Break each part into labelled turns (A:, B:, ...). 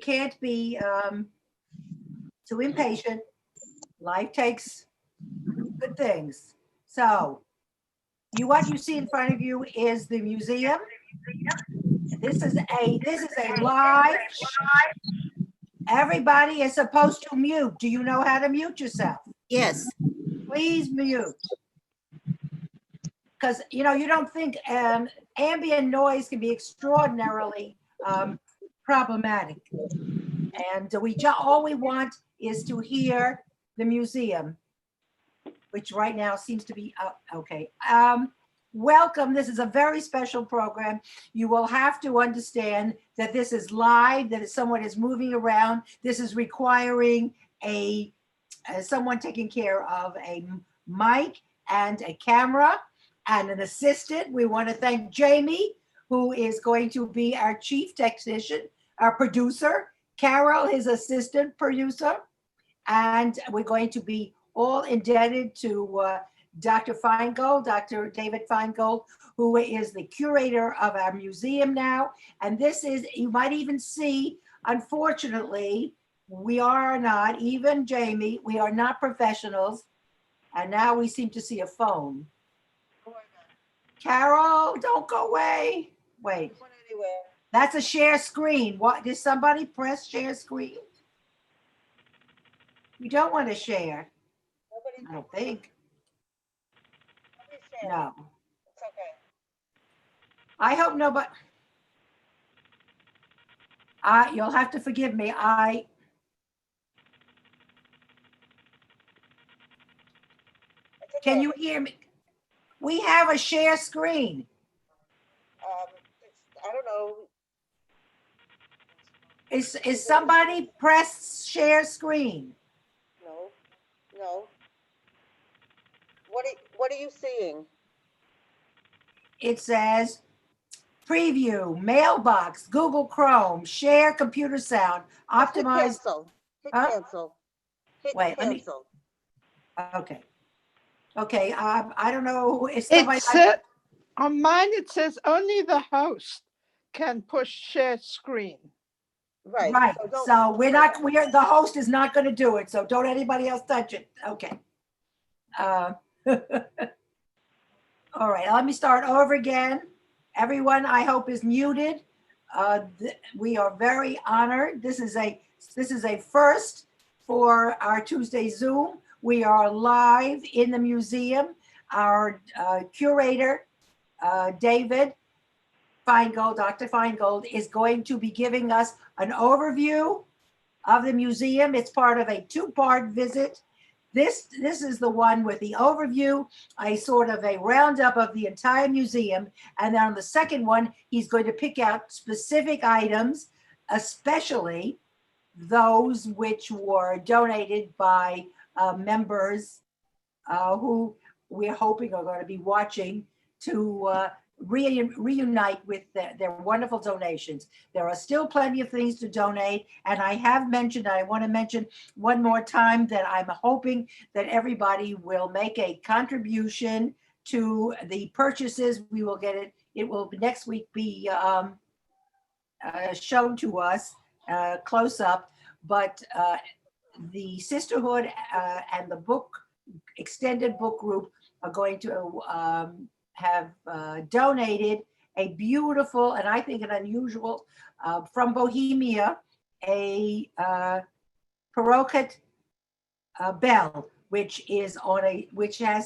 A: can't be too impatient. Life takes good things. So what you see in front of you is the museum. This is a live. Everybody is supposed to mute. Do you know how to mute yourself?
B: Yes.
A: Please mute. Because you don't think ambient noise can be extraordinarily problematic. And all we want is to hear the museum, which right now seems to be okay. Welcome. This is a very special program. You will have to understand that this is live, that someone is moving around. This is requiring someone taking care of a mic and a camera and an assistant. We want to thank Jamie, who is going to be our chief technician, our producer, Carol, his assistant producer, and we're going to be all indebted to Dr. Feingold, Dr. David Feingold, who is the curator of our museum now. And this is, you might even see, unfortunately, we are not, even Jamie, we are not professionals. And now we seem to see a phone. Carol, don't go away. Wait, that's a share screen. What, did somebody press share screen? You don't want to share. I don't think. No.
C: It's okay.
A: I hope nobody. You'll have to forgive me. Can you hear me? We have a share screen.
C: I don't know.
A: Is somebody press share screen?
C: No. What are you seeing?
A: It says preview, mailbox, Google Chrome, share computer sound, optimize.
C: Hit
A: Huh?
C: cancel. Hit
A: Wait, let me-
C: cancel.
A: Okay. I don't know if somebody.
D: It said, on mine, it says only the host can push share screen.
C: Right.
A: Right.
C: don't-
A: So the host is not going to do it. So don't anybody else touch it. Okay. All right. Let me start over again. Everyone, I hope, is muted. We are very honored. This is a first for our Tuesday Zoom. We are live in the museum. Our curator, David Feingold, Dr. Feingold, is going to be giving us an overview of the museum. It's part of a two-part visit. This is the one with the overview, a sort of a roundup of the entire museum. And then on the second one, he's going to pick out specific items, especially those which were donated by members who we're hoping are going to be watching to reunite with their wonderful donations. There are still plenty of things to donate. And I have mentioned, I want to mention one more time that I'm hoping that everybody will make a contribution to the purchases. We will get it. It will next week be shown to us close up. But the Sisterhood and the book, extended book group are going to have donated a beautiful, and I think an unusual, from Bohemia, a paroquet bell, which has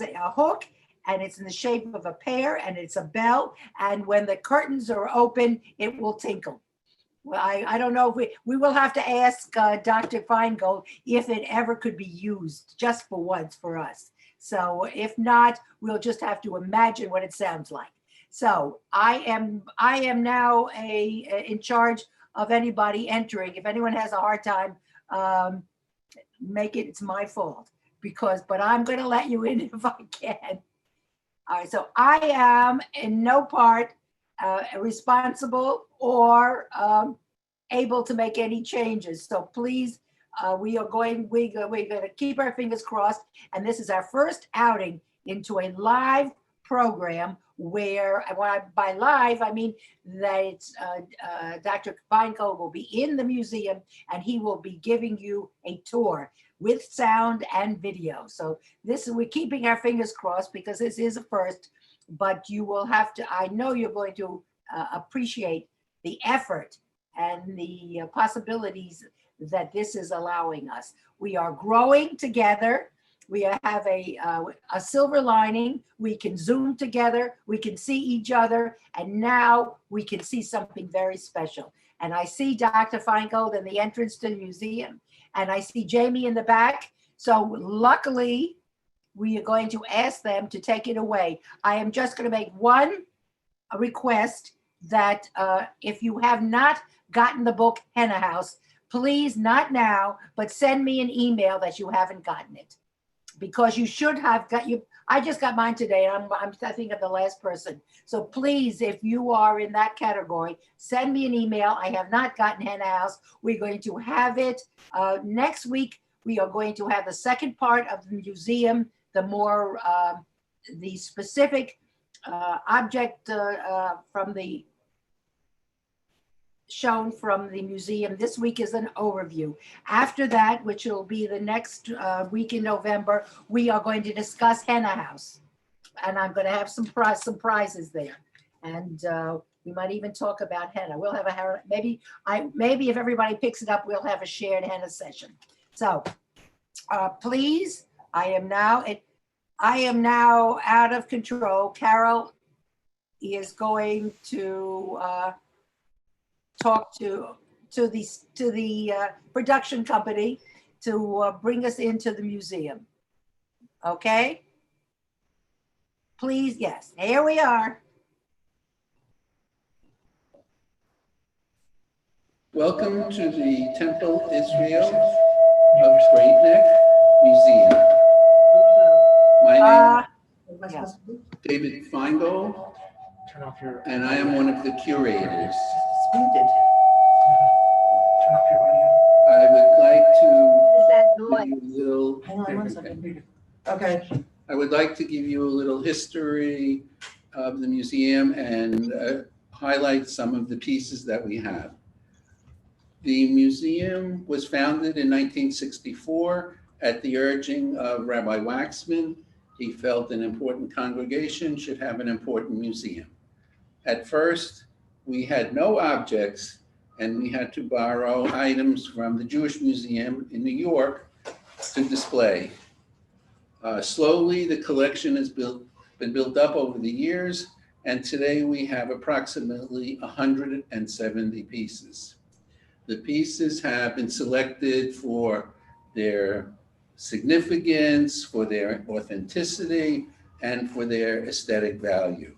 A: a hook, and it's in the shape of a pear, and it's a bell, and when the curtains are open, it will tinkle. Well, I don't know if we will have to ask Dr. Feingold if it ever could be used just for once for us. So if not, we'll just have to imagine what it sounds like. So I am now in charge of anybody entering. If anyone has a hard time, it's my fault but I'm going to let you in if I can. All right, so I am in no part responsible or able to make any changes. So please, we're going to keep our fingers crossed. And this is our first outing into a live program where, and when by live, I mean that it's Dr. Feingold will be in the museum and he will be giving you a tour with sound and video. So we're keeping our fingers crossed because this is a first, but you will have to, I know you're going to appreciate the effort and the possibilities that this is allowing us. We are growing together. We have a silver lining. We can Zoom together. We can see each other. And now we can see something very special. And I see Dr. Feingold in the entrance to the museum. And I see Jamie in the back. So luckily, we are going to ask them to take it away. I am just going to make one request that if you have not gotten the book Henna House, please, not now, but send me an email that you haven't gotten it. Because you should have got you. I just got mine today. I think of the last person. So please, if you are in that category, send me an email. I have not gotten Henna House. We're going to have it next week. We are going to have the second part of the museum, the more the specific object from the shown from the museum. This week is an overview. After that, which will be the next week in November, we are going to discuss Henna House. And I'm going to have some prizes there. And we might even talk about henna. We'll have a, maybe if everybody picks it up, we'll have a shared henna session. So please, I am now out of control. Carol is going to talk to the production company to bring us into the museum. Okay? Please, yes, here we are.
B: Welcome to the Temple Israel of Great Neck Museum. My name
A: Yes.
B: is David Feingold,
E: Turn off your.
B: and I am one of the curators.
E: Muted. Turn off your audio.
B: I would like to
C: Is that
B: give
C: noise?
B: you a little.
E: Hang on one second. Okay.
B: I would like to give you a little history of the museum and highlight some of the pieces that we have. The museum was founded in 1964 at the urging of Rabbi Waxman. He felt an important congregation should have an important museum. At first, we had no objects, and we had to borrow items from the Jewish Museum in New York to display. Slowly, the collection has been built up over the years, and today we have approximately 170 pieces. The pieces have been selected for their significance, for their authenticity, and for their aesthetic value.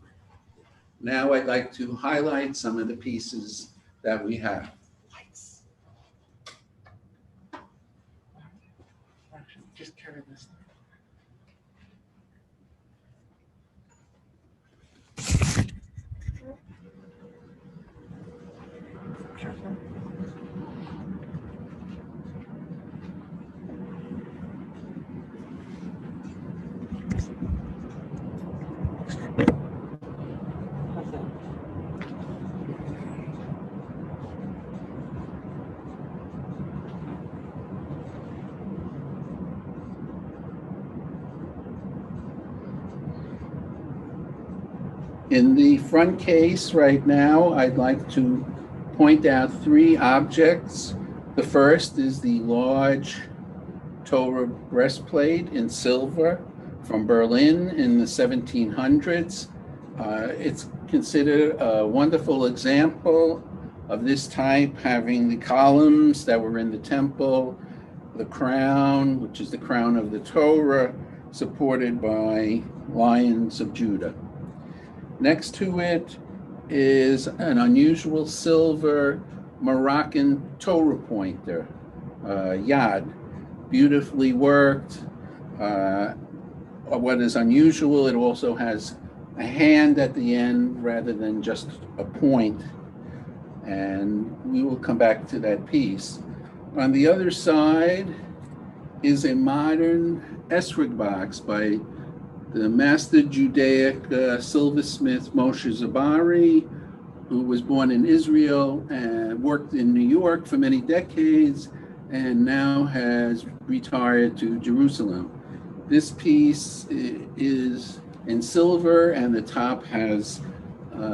B: Now I'd like to highlight some of the pieces that we have.
E: Actually, just carry this. Careful.
B: In the front case right now, I'd like to point out three objects. The first is the large Torah breastplate in silver from Berlin in the 1700s. It's considered a wonderful example of this type, having the columns that were in the temple, the crown, which is the crown of the Torah, supported by lions of Judah. Next to it is an unusual silver Moroccan Torah pointer, yad, beautifully worked. What is unusual, it also has a hand at the end rather than just a point. And we will come back to that piece. On the other side is a modern esrog box by the master Judaic silversmith Moshe Zabari, who was born in Israel and worked in New York for many decades, and now has retired to Jerusalem. This piece is in silver, and the top has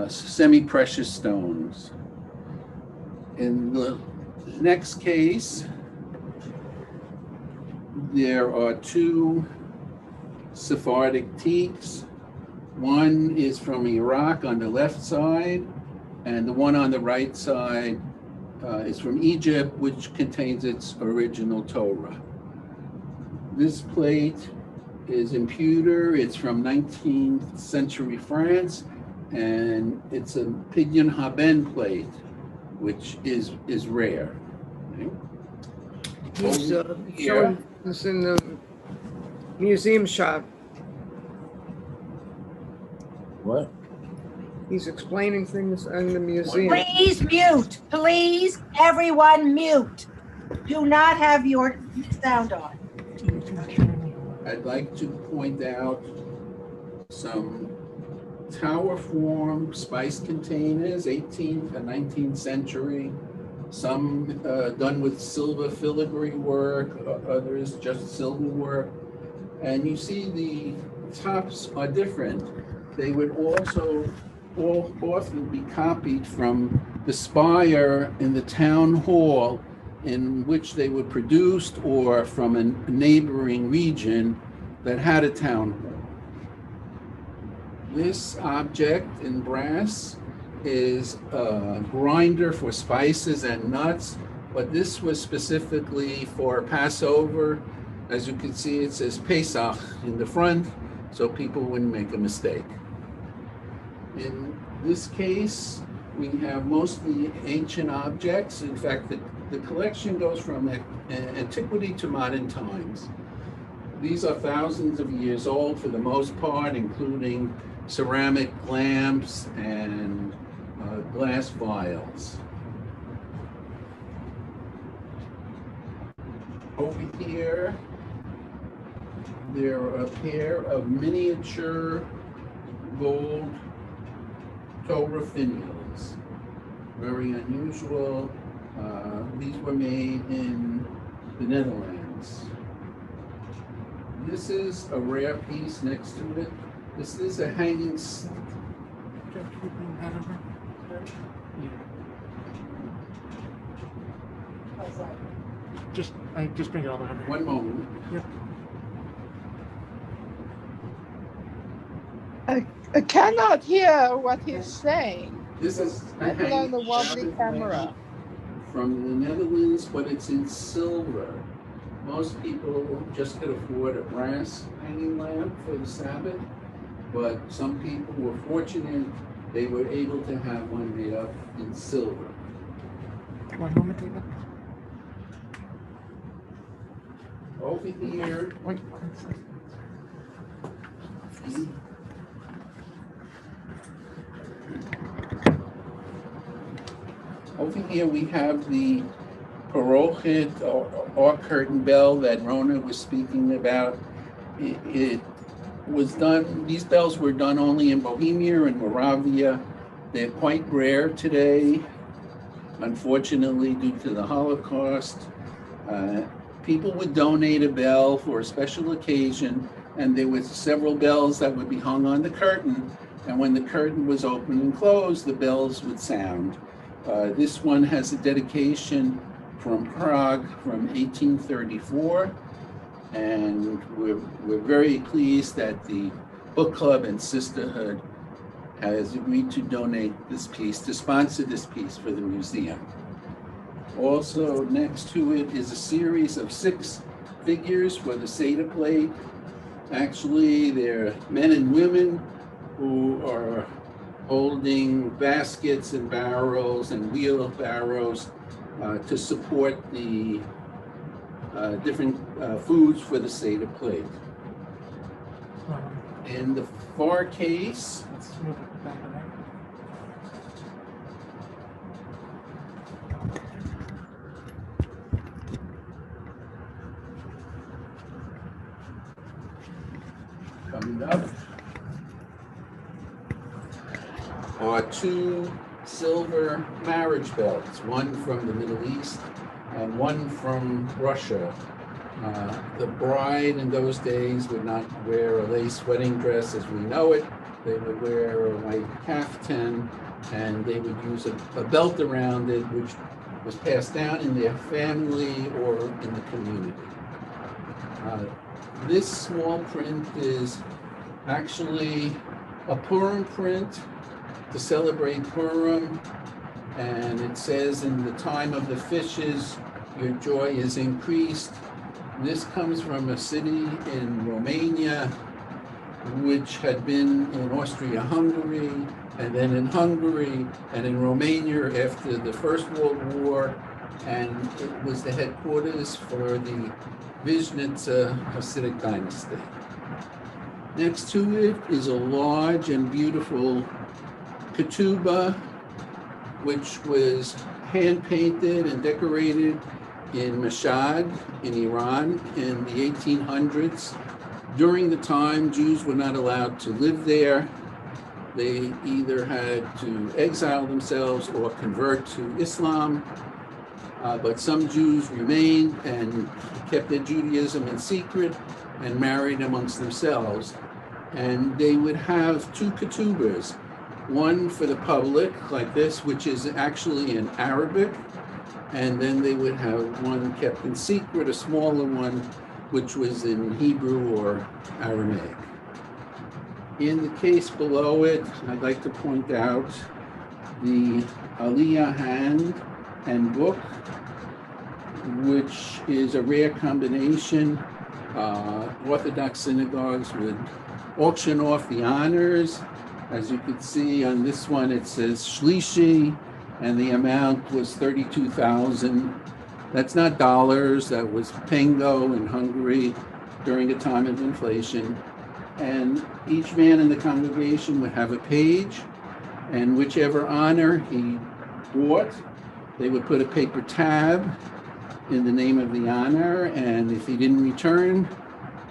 B: semi-precious stones. In the next case, there are two Sephardic teaks. One is from Iraq on the left side, and the one on the right side is from Egypt, which contains its original Torah. This plate is in pewter. It's from 19th century France, and it's a TIGN haben plate, which is rare. Okay.
F: He's
B: Over here.
F: showing this in the museum shop.
G: What?
F: He's explaining things in the museum.
A: Please mute, please, everyone mute. Do not have your sound on.
B: I'd like to point out some tower form spice containers, 18th and 19th century. Some done with silver filigree work, others just silver work. And you see the tops are different. They would also often be copied from the spire in the town hall in which they were produced, or from a neighboring region that had a town hall. This object in brass is a grinder for spices and nuts, but this was specifically for Passover. As you can see, it says Pesach in the front, so people wouldn't make a mistake. In this case, we have mostly ancient objects. In fact, the collection goes from antiquity to modern times. These are thousands of years old for the most part, including ceramic lamps and glass vials. Over here, there are a pair of miniature gold Torah finials. Very unusual. These were made in the Netherlands. This is a rare piece next to it. This is a hanging.
E: I just bring it all over.
B: One moment.
D: I cannot hear what he's saying.
B: This is a
D: Even on
B: hanging
D: the wobbly
B: cabinet
D: camera.
B: from the Netherlands, but it's in silver. Most people just could afford a brass hanging lamp for the Sabbath, but some people were fortunate. They were able to have one made up in silver.
E: One moment, David.
B: Over here,
E: Wait.
B: we have the parochet or curtain bell that Rona was speaking about. It was done, these bells were done only in Bohemia and Moravia. They're quite rare today, unfortunately, due to the Holocaust. People would donate a bell for a special occasion, and there were several bells that would be hung on the curtain, and when the curtain was open and closed, the bells would sound. This one has a dedication from Prague from 1834, and we're very pleased that the book club and sisterhood has agreed to donate this piece, to sponsor this piece for the museum. Also next to it is a series of 6 figures for the Seder plate. Actually, they're men and women who are holding baskets and barrels and wheelbarrows to support the different foods for the Seder plate. In the far case,
E: Let's move it back and right.
B: round it up, are two silver marriage belts, one from the Middle East and one from Russia. The bride in those days would not wear a lace wedding dress as we know it. They would wear a white caftan, and they would use a belt around it, which was passed down in their family or in the community. This small print is actually a Purim print to celebrate Purim, and it says, in the time of the fishes, your joy is increased. This comes from a city in Romania, which had been in Austria-Hungary, and then in Hungary, and in Romania after the First World War, and it was the headquarters for the Vizhnitsa Hasidic dynasty. Next to it is a large and beautiful ketubah, which was hand-painted and decorated in Mashhad in Iran in the 1800s. During the time, Jews were not allowed to live there. They either had to exile themselves or convert to Islam, but some Jews remained and kept their Judaism in secret and married amongst themselves. And they would have two ketubahs, one for the public, like this, which is actually in Arabic, and then they would have one kept in secret, a smaller one, which was in Hebrew or Aramaic. In the case below it, I'd like to point out the Aliyah hand and book, which is a rare combination. Orthodox synagogues would auction off the honors. As you can see on this one, it says Shlishi, and the amount was 32,000. That's not dollars, that was pengo in Hungary during a time of inflation. And each man in the congregation would have a page, and whichever honor he bought, they would put a paper tab in the name of the honor, and if he didn't return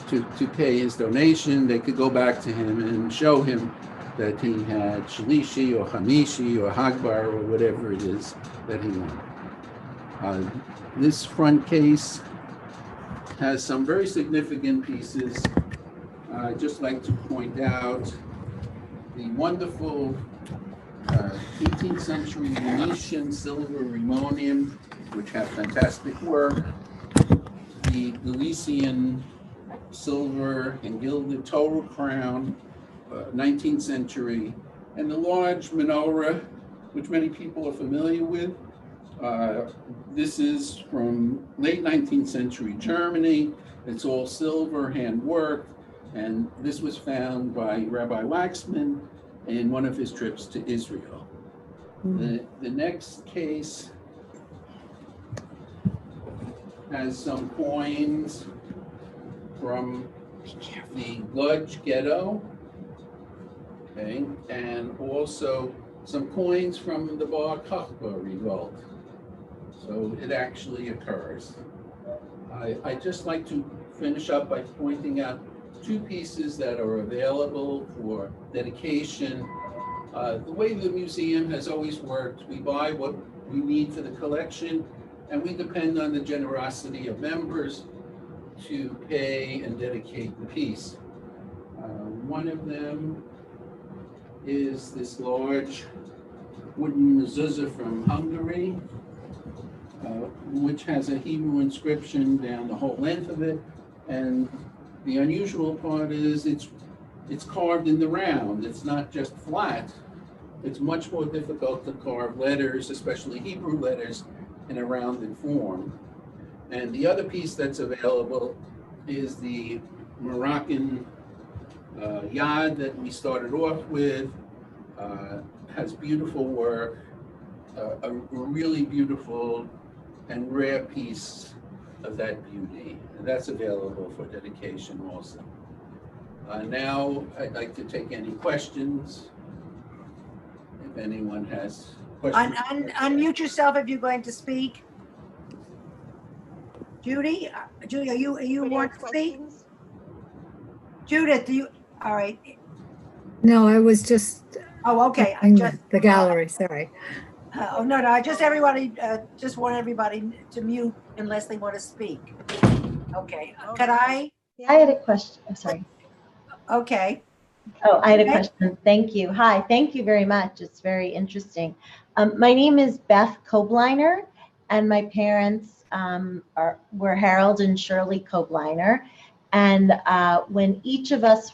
B: to pay his donation, they could go back to him and show him that he had Shalishi or Hamishi or Hagbar or whatever it is that he wanted. This front case has some very significant pieces. I'd just like to point out the wonderful 18th century Venetian silver Rimonium, which have fantastic work, the Galician silver and gilded Torah crown, 19th century, and the large menorah, which many people are familiar with. This is from late 19th century Germany. It's all silver, hand worked, and this was found by Rabbi Waxman in one of his trips to Israel. The next case has some coins from the Lodz ghetto, okay, and also some coins from the Bar Kokhba revolt. So it actually occurs. I'd just like to finish up by pointing out two pieces that are available for dedication. The way the museum has always worked, we buy what we need for the collection, and we depend on the generosity of members to pay and dedicate the piece. One of them is this large wooden mezuzah from Hungary, which has a Hebrew inscription down the whole length of it. And the unusual part is it's carved in the round. It's not just flat. It's much more difficult to carve letters, especially Hebrew letters, in a rounded form. And the other piece that's available is the Moroccan yad that we started off with. Has beautiful work, a really beautiful and rare piece of that beauty. And that's available for dedication also. Now I'd like to take any questions. If anyone has questions.
A: Unmute yourself if you're going to speak. Judy, are you
C: Anybody
A: want
C: have
A: to speak?
C: questions?
A: Judith, All right.
G: No, I was just
A: Oh, okay. I
G: in
A: just,
G: the gallery, sorry.
A: oh, no, I just everybody, just want everybody to mute unless they want to speak. Okay. Could I?
H: I had a question. I'm sorry.
A: Okay.
H: Oh, I had a
A: Okay.
H: question. Thank you. Hi, thank you very much. It's very interesting. My name is Beth Kobliner, and my parents were Harold and Shirley Kobliner. And when each of us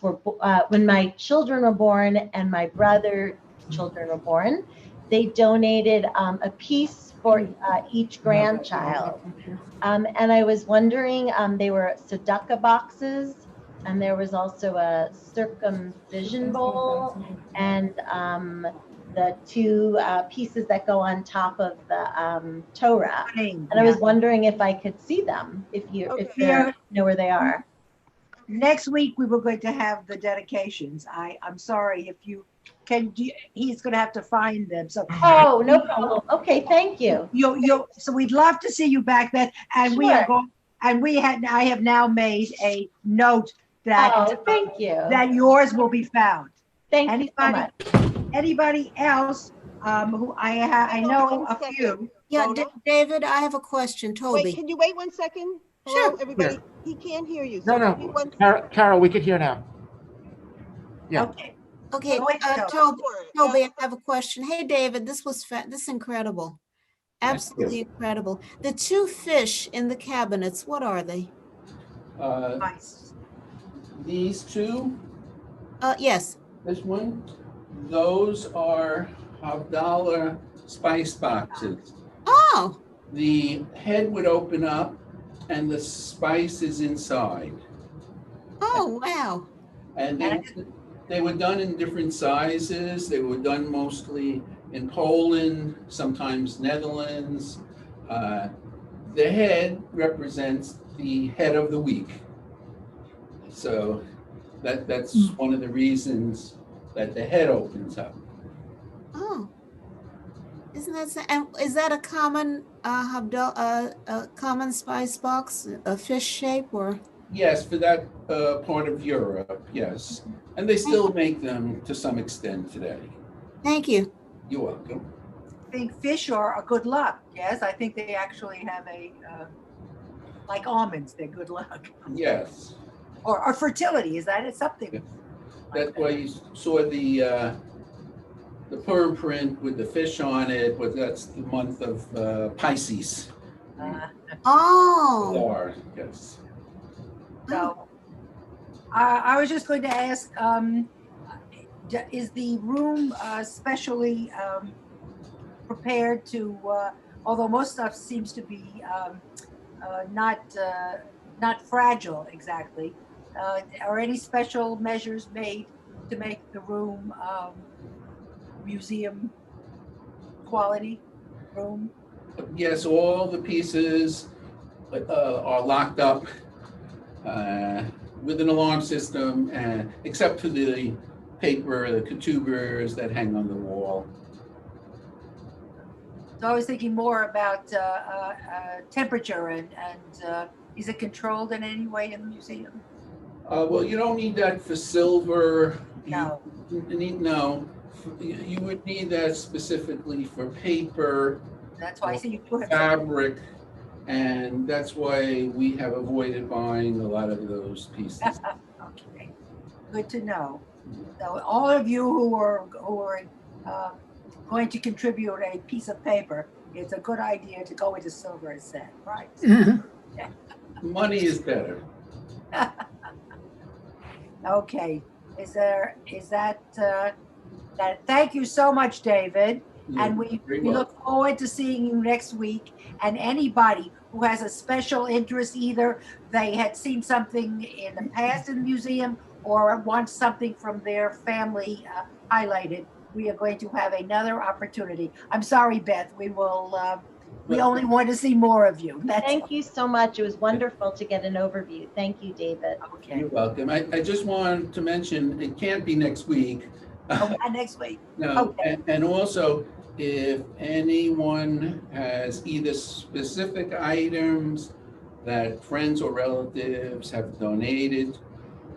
H: when my children were born and my brother's children were born, they donated a piece for each grandchild. And I was wondering, they were Sedaka boxes, and there was also a circumcision bowl, and the two pieces that go on top of the Torah. And I was wondering if I could see them, if you
A: Yeah.
H: know where they are.
A: Next week, we were going to have the dedications. I'm sorry if you can, he's going to have to find them. So,
H: Oh, no problem. Okay, thank you.
A: so we'd love to see you back then. And we are
H: Sure.
A: going, and I have now made a note that,
H: Oh, thank you.
A: that yours will be found.
H: Thank you so
A: Anybody,
H: much.
A: anybody else, who I know a few.
I: Yeah,
C: Rhoda?
I: David, I have a question,
C: Wait,
I: Toby.
C: can you wait 1 second?
I: Sure.
C: Hello, everybody. He can't hear you.
E: No,
C: so wait one-
E: Carol, we could hear now. Yeah.
A: Okay.
I: Okay,
A: Go ahead,
I: Toby,
C: Sure.
I: Toby, I have a question. Hey, David, this is incredible.
B: Thank you.
I: Absolutely incredible. The two fish in the cabinets, what are they?
A: Nice.
B: These two,
I: Yes.
B: this one, those are Havdalah spice boxes.
I: Oh,
B: The head would open up and the spice is inside.
I: oh, wow.
B: And they were done in different sizes. They were done mostly in Poland, sometimes Netherlands. The head represents the head of the week. So that's one of the reasons that the head opens up.
I: Oh. Isn't that, and is that a common, a common spice box, a fish shape or?
B: Yes, for that part of Europe, yes. And they still make them to some extent today.
I: Thank you.
B: You're welcome.
A: I think fish are a good luck. Yes, I think they actually have a, like almonds, they're good luck.
B: Yes.
A: Or fertility, is that it? Something.
B: That's why you saw the Purim print with the fish on it, but that's the month of Pisces.
I: Oh,
B: Star, yes.
A: So, I was just going to ask, is the room specially prepared to, although most stuff seems to be not fragile exactly, are any special measures made to make the room museum quality room?
B: Yes, all the pieces are locked up with an alarm system, and except for the paper, the ketubers that hang on the wall.
A: So I was thinking more about temperature and is it controlled in any way in the museum?
B: Well, you don't need that for silver.
A: No.
B: No. You would need that specifically for paper,
A: That's why I see you do have.
B: fabric, and that's why we have avoided buying a lot of those pieces.
A: Okay, good to know. So all of you who are going to contribute a piece of paper, it's a good idea to go into silver instead, right?
B: Money is better.
A: Okay, is that, thank you so much, David. And we
B: Very
A: look forward to seeing you next week. And anybody who has a special interest, either they had seen something in the past in the museum or want something from their family highlighted, we are going to have another opportunity. I'm sorry, Beth, we only want to see more of you.
H: Thank you so much. It was wonderful to get an overview. Thank you, David.
A: Okay,
B: You're welcome. I just wanted to mention, it can't be next week.
A: next week.
B: No,
A: Okay.
B: and also, if anyone has either specific items that friends or relatives have donated,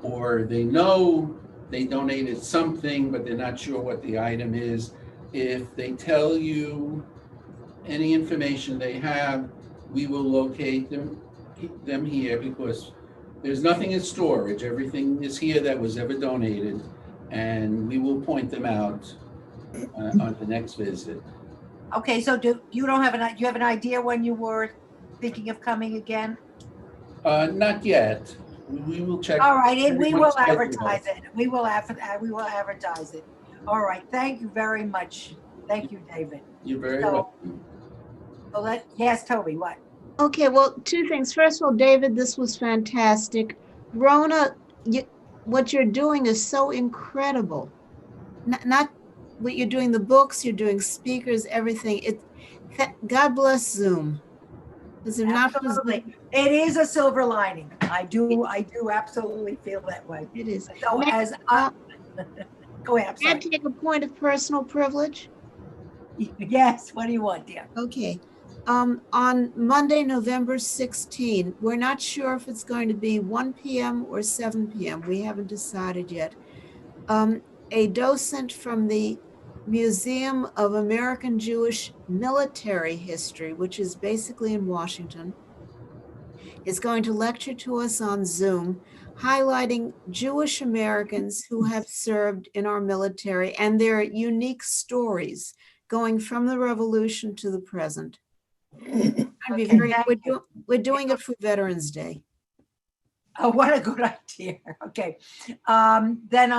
B: or they know they donated something, but they're not sure what the item is. If they tell you any information they have, we will locate them here, because there's nothing in storage. Everything is here that was ever donated, and we will point them out on the next visit.
A: Okay, so do you have an idea when you were thinking of coming again?
B: Not yet. We will check.
A: All right, and we
B: everyone's
A: will
B: schedule.
A: advertise it. We will advertise it. All right, thank you very much. Thank you, David.
B: You're very
A: So-
B: welcome.
A: So yes, Toby, what?
I: Okay, well, two things. First of all, David, this was fantastic. Rona, what you're doing is so incredible. Not what you're doing, the books, you're doing speakers, everything. God bless Zoom. Because if not for Zoom,
A: Absolutely. It is a silver lining. I do absolutely feel that way.
I: it is.
A: So
I: May-
A: as go ahead, I'm
I: May I
A: sorry.
I: take a point of personal privilege?
A: Yes, what do you want, dear?
I: Okay. On Monday, November 16, we're not sure if it's going to be 1 p.m. or 7 p.m. We haven't decided yet. A docent from the Museum of American Jewish Military History, which is basically in Washington, is going to lecture to us on Zoom, highlighting Jewish Americans who have served in our military and their unique stories going from the revolution to the present.
A: Okay, thank you.
I: We're doing it for Veterans Day.
A: Oh, what a good idea. Okay. Then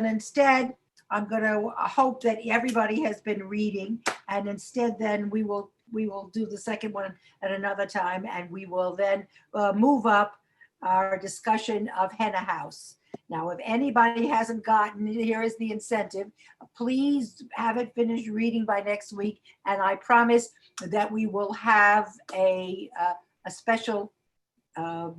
A: instead, I'm going to hope that everybody has been reading, and instead then we will do the second one at another time, and we will then move up our discussion of Henna House. Now, if anybody hasn't gotten, here is the incentive. Please have it finished reading by next week, and I promise that we will have a special, we'll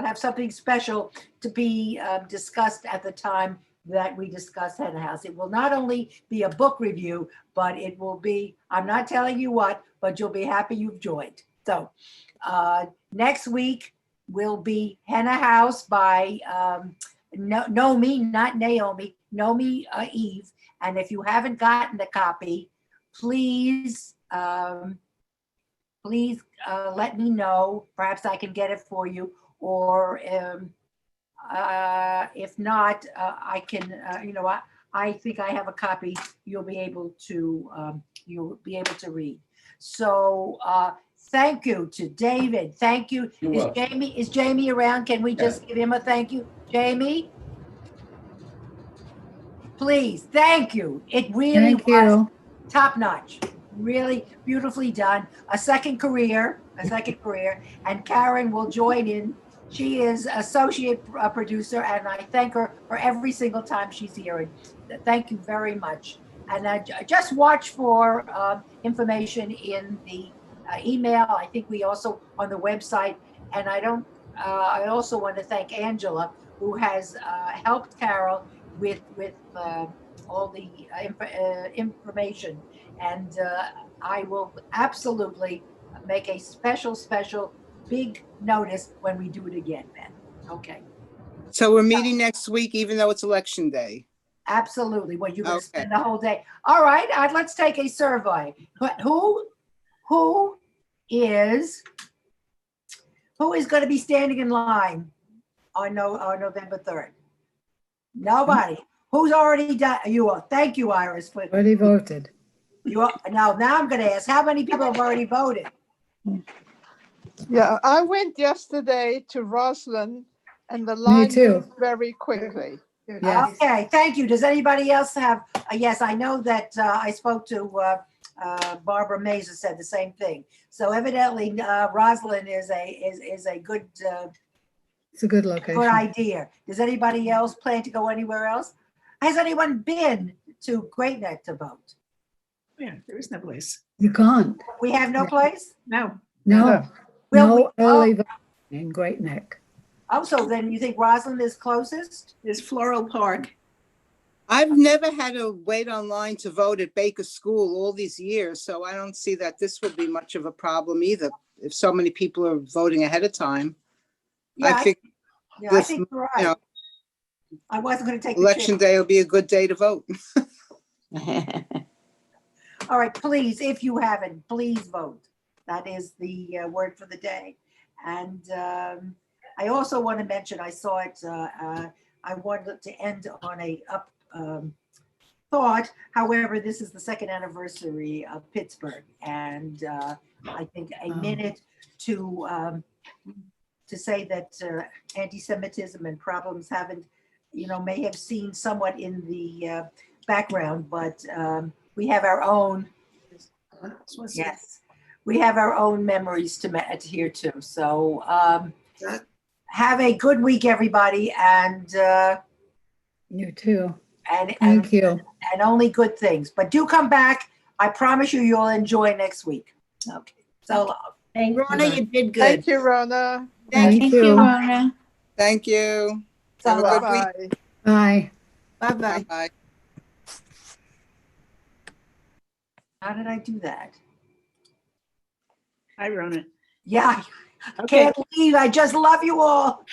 A: have something special to be discussed at the time that we discuss Henna House. It will not only be a book review, but it will be, I'm not telling you what, but you'll be happy you've joined. So next week will be Henna House by Nomi, not Naomi, Nomi Eve. And if you haven't gotten the copy, please let me know. Perhaps I can get it for you, or if not, I can. I think I have a copy. You'll be able to read. So thank you to David. Thank you.
B: You're welcome.
A: Is Jamie around? Can we just give him a thank you, Jamie? Please, thank you. It really
G: Thank
A: was
G: you.
A: top notch, really beautifully done. A second career, and Karen will join in. She is associate producer, and I thank her for every single time she's here. And thank you very much. And just watch for information in the email. I think we also on the website. And I also want to thank Angela, who has helped Carol with all the information. And I will absolutely make a special big notice when we do it again, Ben. Okay,
J: So we're meeting next week, even though it's election day.
A: absolutely. Well, you're going to
J: Okay.
A: spend the whole day. All right, let's take a survey. But who is going to be standing in line on November 3rd? Nobody. Who's already done? You are. Thank you, Iris. For
G: Already voted.
A: you are, now I'm going to ask, how many people have already voted?
D: Yeah, I went yesterday to Roslyn and the line
G: too.
D: moved very quickly.
G: Yes.
A: Okay, thank you. Does anybody else have? Yes, I know that I spoke to Barbara Mays, who said the same thing. So evidently, Roslyn is a good
G: It's a good
A: good
G: location.
A: idea. Does anybody else plan to go anywhere else? Has anyone been to Great Neck to vote?
K: Yeah, there is no place.
G: You can't.
A: We have no place.
K: No.
G: No,
A: Will
G: no
A: we-
G: early voting in Great Neck.
A: Oh, so then you think Roslyn is closest?
K: There's Floral Park.
J: I've never had to wait online to vote at Baker School all these years, so I don't see that this would be much of a problem either, if so many people are voting ahead of time.
A: Yeah,
J: I think
A: I
J: this,
A: think you're
J: you know,
A: right. I wasn't going to take the
J: Election
A: chance.
J: day will be a good day to vote.
A: All right, please, if you haven't, please vote. That is the word for the day. And I also want to mention, I saw it, I wanted to end on a up thought. However, this is the second anniversary of Pittsburgh. And I think a minute to say that anti-Semitism and problems haven't, may have seen somewhat in the background, but we have our own, yes, we have our own memories to adhere to. So have a good week, everybody, and
G: You too.
A: and
G: Thank you.
A: and only good things. But do come back. I promise you, you'll enjoy next week. Okay. So long.
H: Thank you.
I: Rona, you did good.
D: Thank you, Rona.
I: Thank
G: Thank
I: you.
G: you.
K: Rona.
J: Thank you.
A: So
J: Have a good
A: long.
J: week.
D: Bye.
G: Bye.
I: Bye-bye.
J: Bye.
A: How did I do that?
K: Hi, Rona.
A: Yeah, I
K: Okay,
A: can't leave. I just love you all.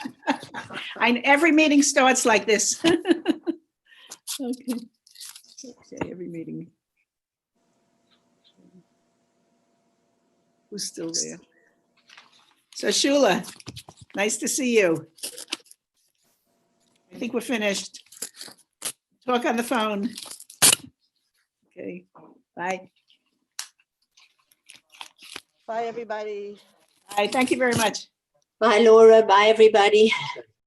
K: every meeting starts like this. Okay. Okay, every meeting. Who's still there? So Shula, nice to see you. I think we're finished. Talk on the phone. Okay, bye.
C: Bye, everybody.
K: Bye, thank you very much.
L: Bye, Laura. Bye, everybody.